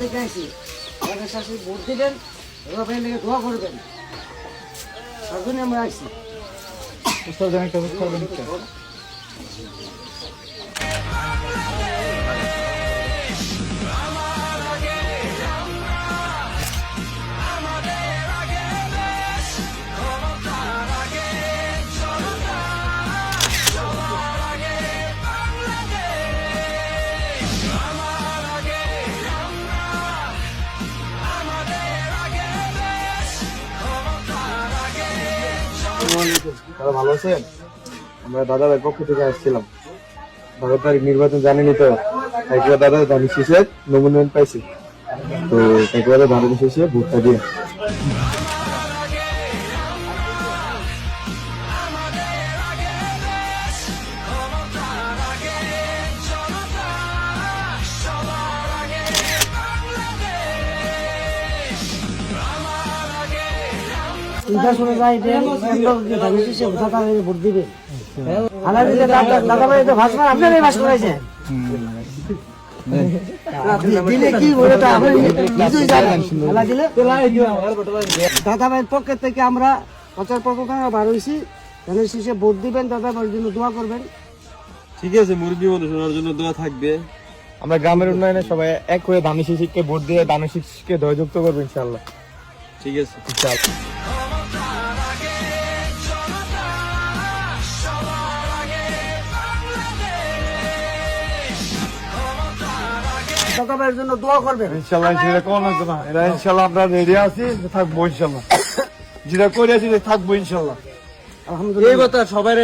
থেকে আইছি আমাদের শাশি ভোট দিবেন ওরা ভাই লেগে দোয়া করবেন তার জন্য আমরা আইছি দাদা ভালো আছেন? আমরা দাদা ভাইয়ের পক্ষ থেকে আসছিলাম। 12 তারিখ নির্বাচন জানেনি তো, একবার দাদা ধানের শীষের নমুনায়ন পাইছি, তো একবারে ধানের শীষে ভোটটা দিয়ে। শুনে যাই ভোট দিবে দাদা ভাই তো ভাষণ আপনারাই ভাষ করাইছেন দিলে কি দাদা ভাইয়ের পক্ষের থেকে আমরা প্রচার প্রচারণা বার হয়েছি ধানের শীষে ভোট দিবেন দাদা ভাইয়ের জন্য দোয়া করবেন। ঠিক আছে, মুরব্বী মানুষ ওনার জন্য দোয়া থাকবে। আমরা গ্রামের উন্নয়নে সবাই এক হয়ে ধানের শীষকে ভোট দিয়ে ধানের শীষকে জয়যুক্ত করবো ইনশাআল্লাহ। ঠিক আছে দাদা ভাইয়ের জন্য দোয়া করবেন ইনশাআল্লাহ। যেটা কোন লাগবে না, এরা ইনশাআল্লাহ আমরা রেডি আছি, থাকবো ইনশাআল্লাহ। যেটা করে আছি থাকবো ইনশাআল্লাহ। আলহামদুলিল্লাহ এই কথা সবাই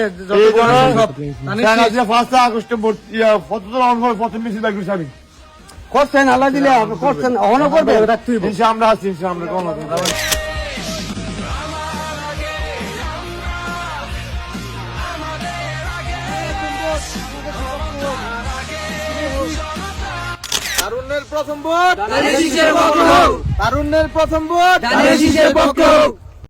ফার্স্ট আগস্টে প্রথম মিছিল লাগবে স্বামী করছেন আল্লাহ দিলে করছেন অহনও করবে ইনশাআল্লাহ। আমরা আছি ইনশাআল্লাহ, কোন লাগবে না। তারুণ্যের প্রথম ভোট ধানের শীষের পক্ষ, তারুণ্যের প্রথম ভোট ধানের শীষের পক্ষ।